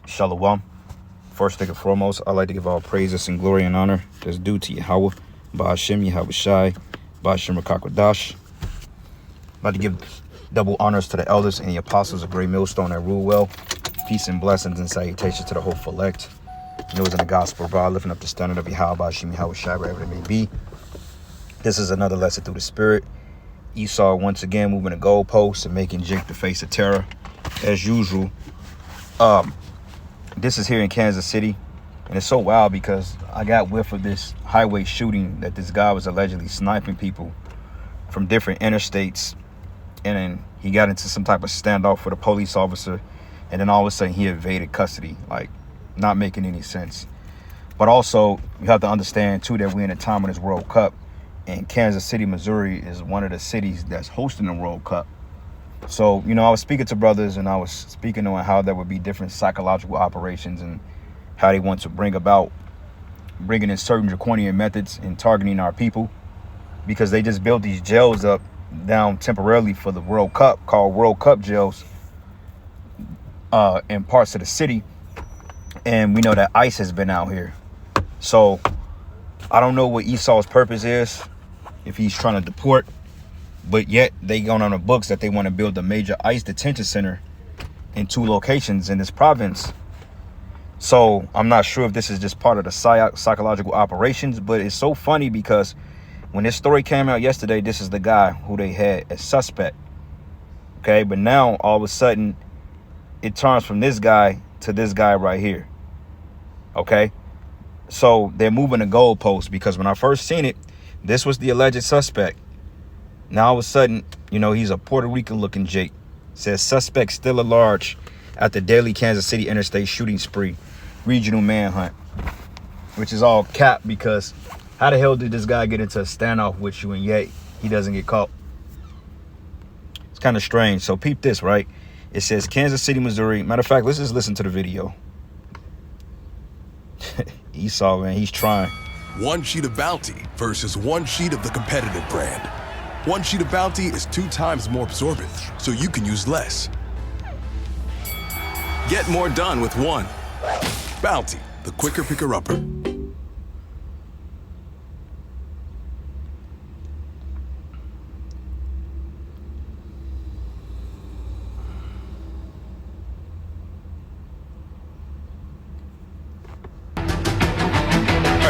Shalom. First thing and foremost, I'd like to give all praises and glory and honor that's due to Yahweh, Ba'ashem Yahweh Shai, Ba'ashem Rakakwadash. I'd like to give double honors to the elders and the apostles of Great Millstone that rule well. Peace and blessings and salutations to the whole elect. And those in the gospel of God, lifting up the standard of Yahweh, Ba'ashem Yahweh Shai, wherever it may be. This is another lesson through the Spirit. Esau once again moving the goalposts and making Jake the face of terror, as usual. This is here in Kansas City, and it's so wild because I got whiff of this highway shooting that this guy was allegedly sniping people from different interstates, and then he got into some type of standoff with a police officer, and then all of a sudden he evaded custody, like not making any sense. But also, you have to understand too that we're in a time of this World Cup, and Kansas City, Missouri is one of the cities that's hosting the World Cup. So, I was speaking to brothers, and I was speaking on how there would be different psychological operations and how they want to bring in certain draconian methods in targeting our people, because they just built these jails up down temporarily for the World Cup, called World Cup jails, in parts of the city. And we know that ICE has been out here. So I don't know what Esau's purpose is, if he's trying to deport. But yet they going on the books that they want to build a major ICE detention center in 2 locations in this province. So I'm not sure if this is just part of the psychological operations, but it's so funny because when this story came out yesterday, this is the guy who they had as suspect. Okay, but now all of a sudden it turns from this guy to this guy right here. Okay, so they're moving the goalposts, because when I first seen it, this was the alleged suspect. Now, all of a sudden, he's a Puerto Rican looking Jake. Says suspect still at large at the daily Kansas City interstate shooting spree, regional manhunt, which is all cap, because how the hell did this guy get into a standoff with you and yet he doesn't get caught? It's kind of strange. So peep this, right? It says Kansas City, Missouri. Matter of fact, let's just listen to the video. Esau, man, he's trying. 1 sheet of Bounty versus 1 sheet of the competitive brand. 1 sheet of Bounty is 2 times more absorbent, so you can use less. Get more done with 1. Bounty, the quicker picker-upper.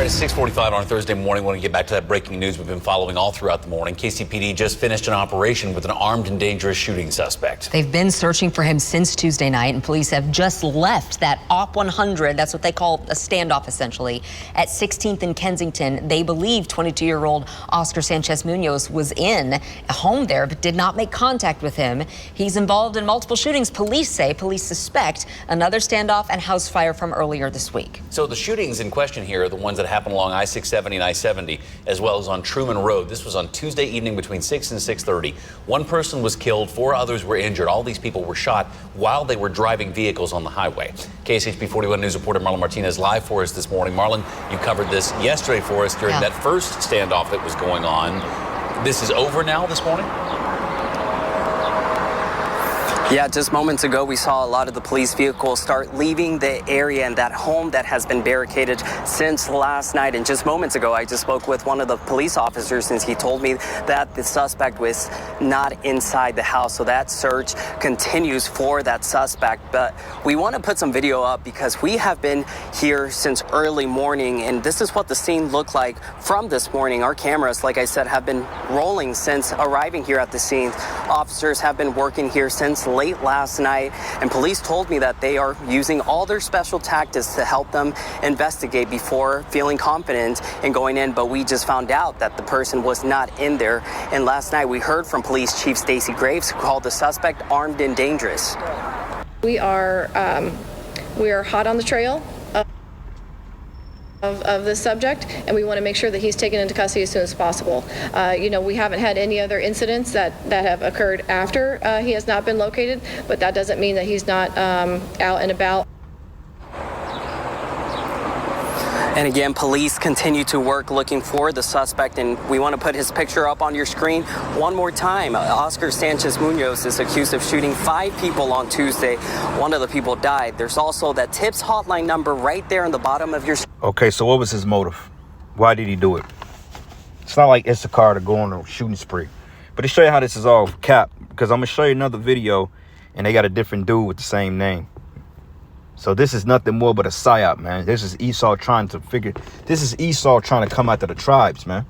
It's 6:45 on a Thursday morning. We want to get back to that breaking news we've been following all throughout the morning. KCPD just finished an operation with an armed and dangerous shooting suspect. They've been searching for him since Tuesday night, and police have just left that Op 100, that's what they call a standoff essentially, at 16th and Kensington. They believe 22-year-old Oscar Sanchez Munoz was in a home there but did not make contact with him. He's involved in multiple shootings. Police suspect another standoff and house fire from earlier this week. So the shootings in question here are the ones that happened along I-670 and I-70, as well as on Truman Road. This was on Tuesday evening between 6 and 6:30. 1 person was killed, 4 others were injured. All these people were shot while they were driving vehicles on the highway. KSHP 41 News reporter Marlon Martinez live for us this morning. Marlon, you covered this yesterday for us during that first standoff that was going on. This is over now this morning? Yeah, just moments ago, we saw a lot of the police vehicles start leaving the area and that home that has been barricaded since last night. And just moments ago, I just spoke with one of the police officers, since he told me that the suspect was not inside the house. So that search continues for that suspect. But we want to put some video up because we have been here since early morning, and this is what the scene looked like from this morning. Our cameras, like I said, have been rolling since arriving here at the scene. Officers have been working here since late last night, and police told me that they are using all their special tactics to help them investigate before feeling confident in going in. But we just found out that the person was not in there, and last night we heard from Police Chief Stacy Graves, who called the suspect armed and dangerous. We are hot on the trail of this subject, and we want to make sure that he's taken into custody as soon as possible. We haven't had any other incidents that have occurred after he has not been located, but that doesn't mean that he's not out and about. And again, police continue to work looking for the suspect, and we want to put his picture up on your screen one more time. Oscar Sanchez Munoz is accused of shooting 5 people on Tuesday. One of the people died. There's also that TIPS hotline number right there on the bottom of your screen. Okay, so what was his motive? Why did he do it? It's not like Issachar to go on a shooting spree. But to show you how this is all cap, because I'm going to show you another video, and they got a different dude with the same name. So this is nothing more but a psyop, man. This is Esau trying to come after the tribes, man.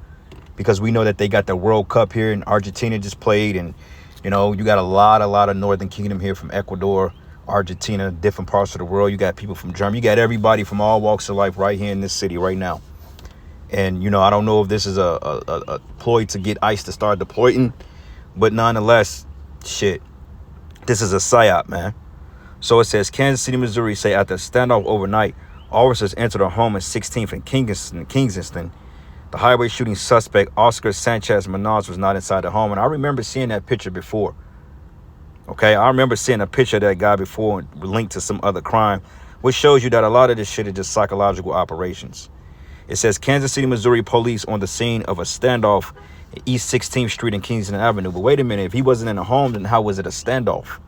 Because we know that they got the World Cup here, and Argentina just played, and you know, you got a lot of Northern Kingdom here from Ecuador, Argentina, different parts of the world. You got people from Germany. You got everybody from all walks of life right here in this city right now. And you know, I don't know if this is a ploy to get ICE to start deploying, but nonetheless, shit, this is a psyop, man. So it says, Kansas City, Missouri say after a standoff overnight, officers entered a home at 16th and Kingston. The highway shooting suspect, Oscar Sanchez Munoz, was not inside the home. And I remember seeing that picture before. Okay, I remember seeing a picture of that guy before linked to some other crime, which shows you that a lot of this shit is just psychological operations. It says, Kansas City, Missouri police on the scene of a standoff at East 16th Street and Kingston Avenue. But wait a minute, if he wasn't in the home, then how was it a standoff?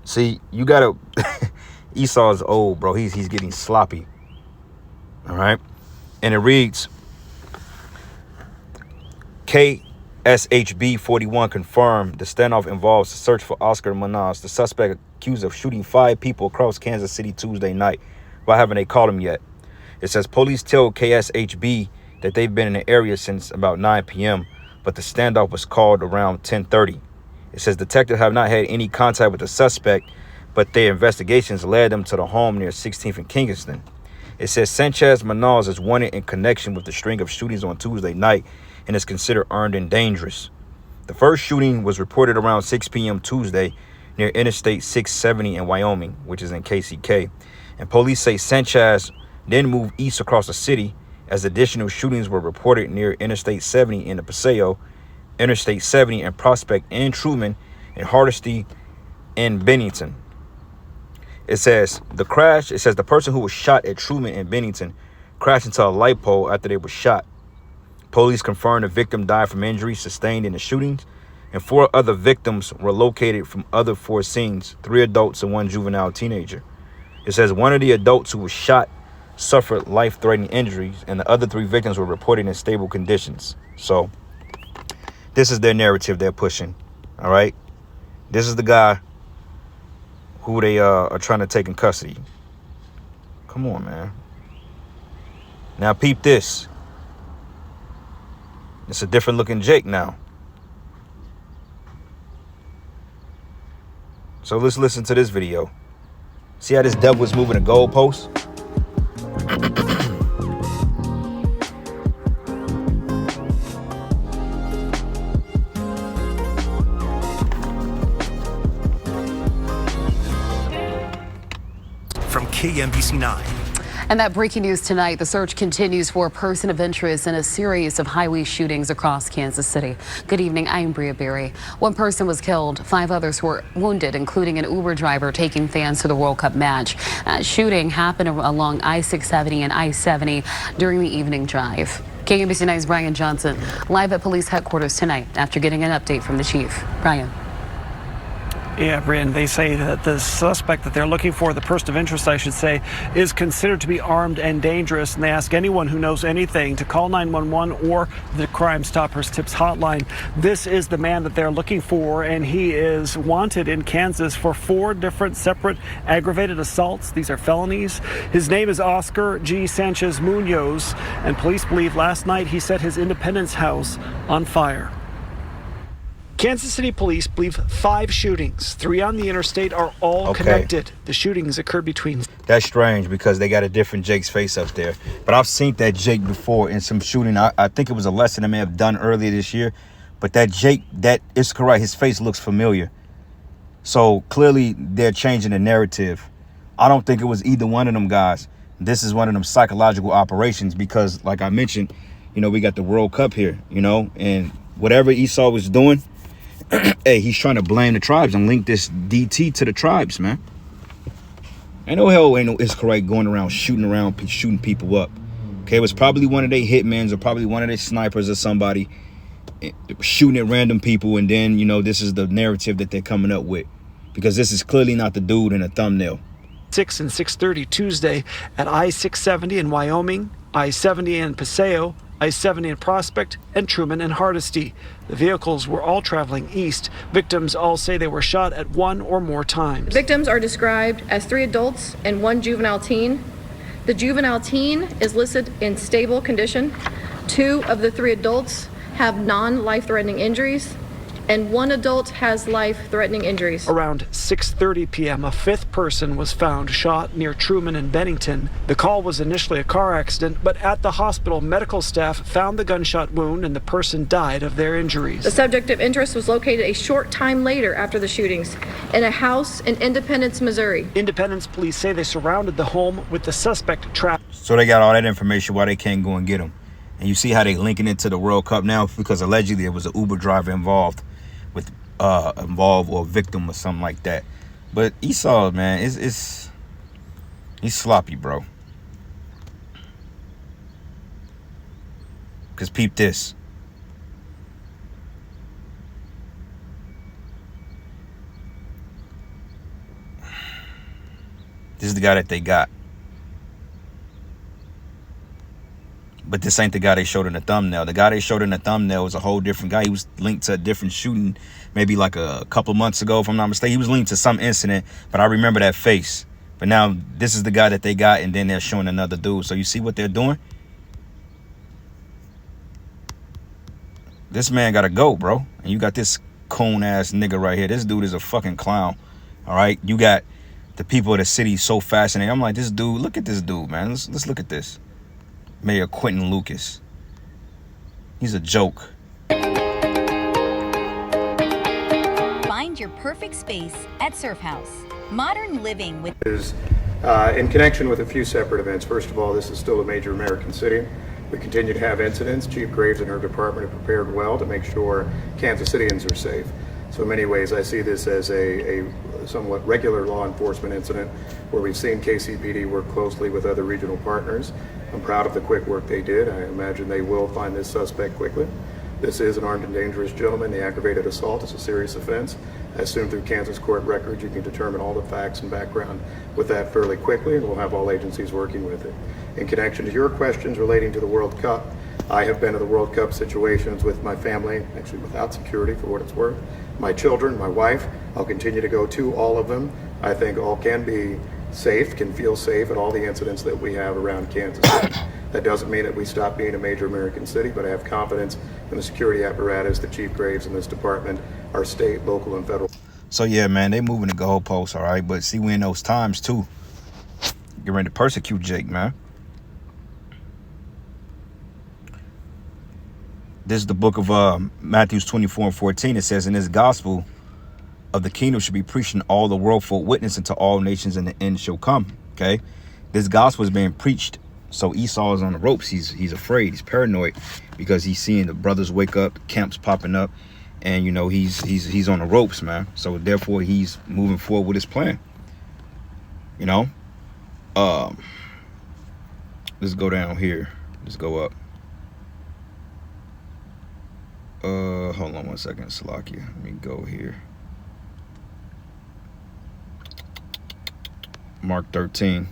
See, you gotta, Esau's old, bro. He's getting sloppy. All right. And it reads, KSHB 41 confirmed the standoff involves a search for Oscar Munoz, the suspect accused of shooting 5 people across Kansas City Tuesday night. Why haven't they caught him yet? It says police tell KSHB that they've been in the area since about 9 p.m., but the standoff was called around 10:30. It says detectives have not had any contact with the suspect, but their investigations led them to the home near 16th and Kingston. It says Sanchez Munoz is wanted in connection with the string of shootings on Tuesday night and is considered armed and dangerous. The first shooting was reported around 6 p.m. Tuesday near Interstate 670 in Wyoming, which is in KCK. And police say Sanchez then moved east across the city as additional shootings were reported near Interstate 70 in the Paseo, Interstate 70 and Prospect and Truman, and Hardesty and Bennington. It says the person who was shot at Truman and Bennington crashed into a light pole after they were shot. Police confirmed the victim died from injuries sustained in the shootings, and 4 other victims were located from other 4 scenes, 3 adults and 1 juvenile teenager. It says one of the adults who was shot suffered life-threatening injuries, and the other 3 victims were reported in stable conditions. So this is their narrative they're pushing. All right. This is the guy who they are trying to take in custody. Come on, man. Now peep this. It's a different looking Jake now. So let's listen to this video. See how this devil is moving the goalposts? From KMBC9. And that breaking news tonight, the search continues for a person of interest in a series of highway shootings across Kansas City. Good evening, I'm Bria Berry. 1 person was killed, 5 others were wounded, including an Uber driver taking fans to the World Cup match. That shooting happened along I-670 and I-70 during the evening drive. KMBC9's Brian Johnson live at police headquarters tonight after getting an update from the chief. Brian. Yeah, Brian, they say that the suspect that they're looking for, the person of interest, I should say, is considered to be armed and dangerous. And they ask anyone who knows anything to call 911 or the Crime Stoppers Tips hotline. This is the man that they're looking for, and he is wanted in Kansas for 4 different separate aggravated assaults. These are felonies. His name is Oscar G. Sanchez Munoz, and police believe last night he set his Independence House on fire. Kansas City police believe 5 shootings, 3 on the interstate, are all connected. The shootings occurred between... That's strange because they got a different Jake's face up there. But I've seen that Jake before in some shooting. I think it was a lesson I may have done earlier this year. But that Jake, that is correct. His face looks familiar. So clearly they're changing the narrative. I don't think it was either one of them guys. This is one of them psychological operations because, like I mentioned, you know, we got the World Cup here, you know, and whatever Esau was doing, hey, he's trying to blame the tribes and link this DT to the tribes, man. Ain't no hell ain't no Israelite going around shooting people up. Okay, it was probably one of their hitmen or probably one of their snipers or somebody shooting at random people, and then, you know, this is the narrative that they're coming up with, because this is clearly not the dude in the thumbnail. 6 and 6:30 Tuesday at I-670 in Wyoming, I-70 in Paseo, I-70 in Prospect, and Truman and Hardesty. The vehicles were all traveling east. Victims all say they were shot at one or more times. Victims are described as 3 adults and 1 juvenile teen. The juvenile teen is listed in stable condition. 2 of the 3 adults have non-life-threatening injuries, and 1 adult has life-threatening injuries. Around 6:30 p.m., a 5th person was found shot near Truman and Bennington. The call was initially a car accident, but at the hospital, medical staff found the gunshot wound and the person died of their injuries. The subject of interest was located a short time later after the shootings in a house in Independence, Missouri. Independence police say they surrounded the home with the suspect trapped. So they got all that information why they can't go and get him. And you see how they linking it to the World Cup now, because allegedly there was an Uber driver involved or a victim or something like that. But Esau, man, he's sloppy, bro. Because peep this. This is the guy that they got. But this ain't the guy they showed in the thumbnail. The guy they showed in the thumbnail was a whole different guy. He was linked to a different shooting maybe like a couple months ago, if I'm not mistaken. He was linked to some incident, but I remember that face. But now this is the guy that they got, and then they're showing another dude. So you see what they're doing? This man got to go, bro. And you got this coon-ass nigga right here. This dude is a fucking clown, all right? You got the people of the city so fascinated. I'm like, this dude, look at this dude, man. Let's look at this. Mayor Quentin Lucas. He's a joke. Find your perfect space at Surf House. Modern living with is in connection with a few separate events. First of all, this is still a major American city. We continue to have incidents. Chief Graves and her department have prepared well to make sure Kansas Cityans are safe. So in many ways, I see this as a somewhat regular law enforcement incident where we've seen KCPD work closely with other regional partners. I'm proud of the quick work they did. I imagine they will find this suspect quickly. This is an armed and dangerous gentleman. The aggravated assault is a serious offense. I assume through Kansas court records you can determine all the facts and background with that fairly quickly, and we'll have all agencies working with it. In connection to your questions relating to the World Cup, I have been to the World Cup situations with my family, actually without security for what it's worth. My children, my wife, I'll continue to go to all of them. I think all can be safe, can feel safe at all the incidents that we have around Kansas City. That doesn't mean that we stop being a major American city, but I have confidence in the security apparatus, the Chief Graves and this department, our state, local, and federal. So yeah, man, they moving the goalposts, all right? But see, we in those times too. Get ready to persecute Jake, man. This is the book of Matthew 24:14. It says, in this gospel of the kingdom should be preached in all the world for witness unto all nations, and the end shall come. Okay, this gospel is being preached. So Esau is on the ropes. He's afraid. He's paranoid because he's seeing the brothers wake up, camps popping up, and you know he's on the ropes, man. So therefore he's moving forward with his plan. You know, let's go down here. Let's go up. Hold on one second, Salakia. Let me go here. Mark 13.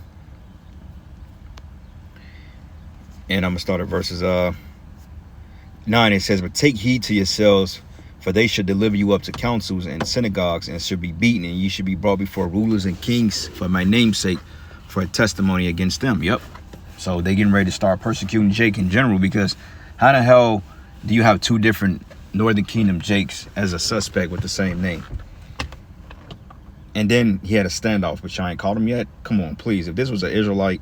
And I'm going to start at verses 9. It says, but take heed to yourselves, for they should deliver you up to councils and synagogues, and should be beaten, and ye should be brought before rulers and kings for my name's sake, for a testimony against them. Yep. So they getting ready to start persecuting Jake in general, because how the hell do you have two different Northern Kingdom Jakes as a suspect with the same name? And then he had a standoff, which I ain't called him yet. Come on, please. If this was an Israelite,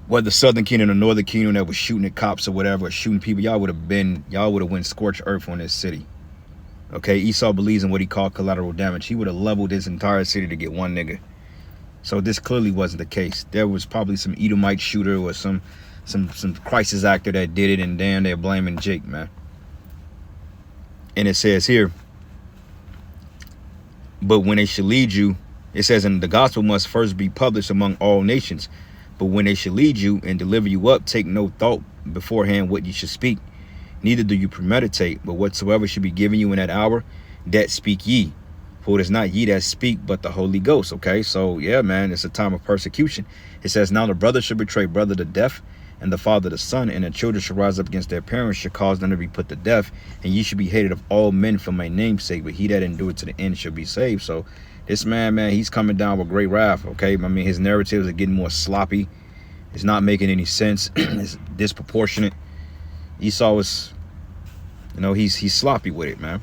whether the Southern Kingdom or Northern Kingdom that was shooting at cops or whatever, or shooting people, y'all would have went scorched earth on this city. Okay, Esau believes in what he called collateral damage. He would have leveled this entire city to get one nigga. So this clearly wasn't the case. There was probably some Edomite shooter or some crisis actor that did it, and damn, they're blaming Jake, man. And it says here, but when they shall lead you It says, and the gospel must first be published among all nations. But when they shall lead you and deliver you up, take no thought beforehand what ye should speak. Neither do you premeditate, but whatsoever should be given you in that hour, that speak ye. For it is not ye that speak, but the Holy Ghost. Okay, so yeah, man, it's a time of persecution. It says, now the brother shall betray brother to death, and the father the son, and the children shall rise up against their parents, shall cause them to be put to death, and ye shall be hated of all men for my name's sake, but he that endureth to the end shall be saved. So this man, he's coming down with great wrath. Okay, I mean, his narratives are getting more sloppy. It's not making any sense. It's disproportionate. Esau is, you know, he's sloppy with it, man.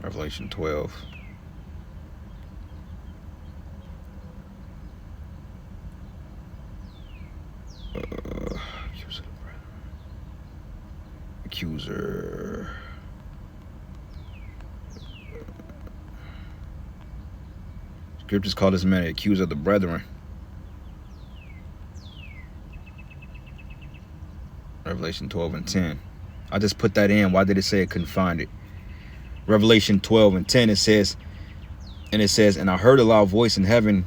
Revelation 12. Accuser. Scriptures call this man an accuser of the brethren. Revelation 12 and 10. I just put that in. Why did it say it couldn't find it? Revelation 12 and 10, it says, and I heard a loud voice in heaven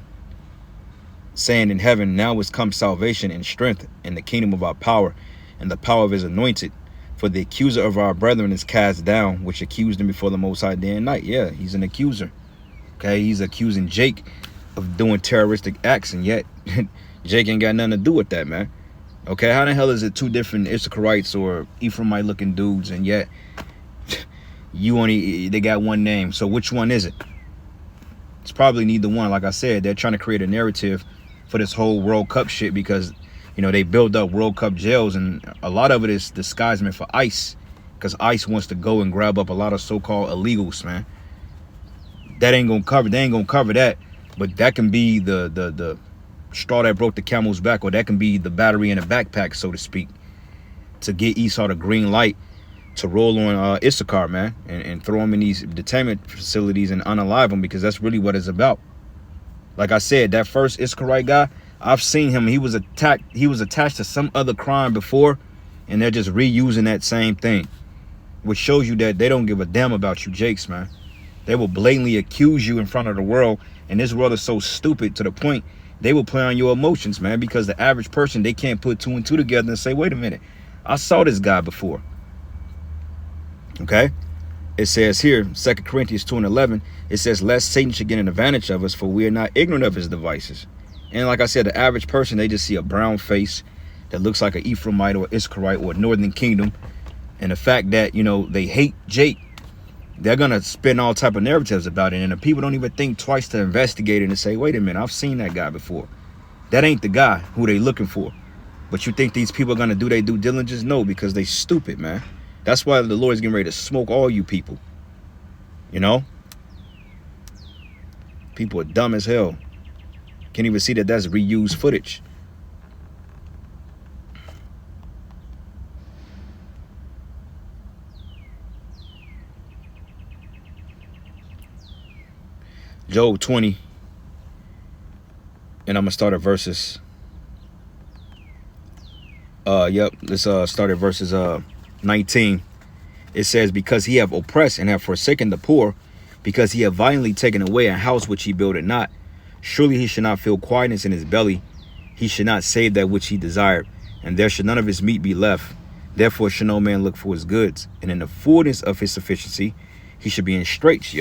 saying, in heaven, now is come salvation and strength and the kingdom of our power and the power of his anointed. For the accuser of our brethren is cast down, which accused him before the Most High day and night. Yeah, he's an accuser. Okay, he's accusing Jake of doing terroristic acts, and yet Jake ain't got nothing to do with that, man. Okay, how the hell is it two different Issacharites or Ephraimite looking dudes, and yet they got one name? So which one is it? It's probably neither one. Like I said, they're trying to create a narrative for this whole World Cup shit because, you know, they build up World Cup jails, and a lot of it is disguisement for ICE, because ICE wants to go and grab up a lot of so-called illegals, man. That ain't gonna cover. They ain't gonna cover that, but that can be the straw that broke the camel's back, or that can be the battery in a backpack, so to speak, to get Esau the green light to roll on Issachar, man, and throw him in these detainment facilities and unalive him, because that's really what it's about. Like I said, that first Issacharite guy, I've seen him. He was attached to some other crime before, and they're just reusing that same thing, which shows you that they don't give a damn about you Jakes, man. They will blatantly accuse you in front of the world, and this world is so stupid to the point they will play on your emotions, man, because the average person, they can't put two and two together and say, wait a minute, I saw this guy before. Okay, it says here, 2 Corinthians 2 and 11, it says, lest Satan should get an advantage of us, for we are not ignorant of his devices. And like I said, the average person, they just see a brown face that looks like an Ephraimite or Issacharite or Northern Kingdom, and the fact that, you know, they hate Jake, they're gonna spin all type of narratives about it, and the people don't even think twice to investigate it and say, wait a minute, I've seen that guy before. That ain't the guy who they looking for. But you think these people are gonna do their due diligence? No, because they stupid, man. That's why the Lord's getting ready to smoke all you people. You know? People are dumb as hell. Can't even see that that's reused footage. Job 20. And I'm going to start at verses. Let's start at verses 19. It says, because he have oppressed and have forsaken the poor, because he have violently taken away a house which he builded not, surely he should not feel quietness in his belly. He should not save that which he desired, and there should none of his meat be left. Therefore should no man look for his goods, and in the fullness of his sufficiency he should be in straits,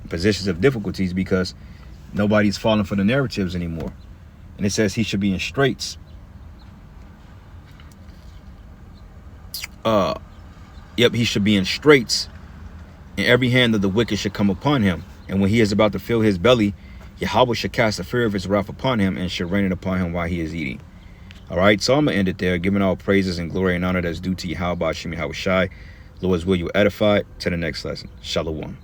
positions of difficulties, because nobody's falling for the narratives anymore. And it says he should be in straits. He should be in straits, and every hand of the wicked should come upon him. And when he is about to fill his belly, Yahweh should cast the fear of his wrath upon him, and should rain it upon him while he is eating. All right, so I'm gonna end it there, giving all praises and glory and honor that's due to Yahweh Shai. Lord's will you edify. To the next lesson. Shalom.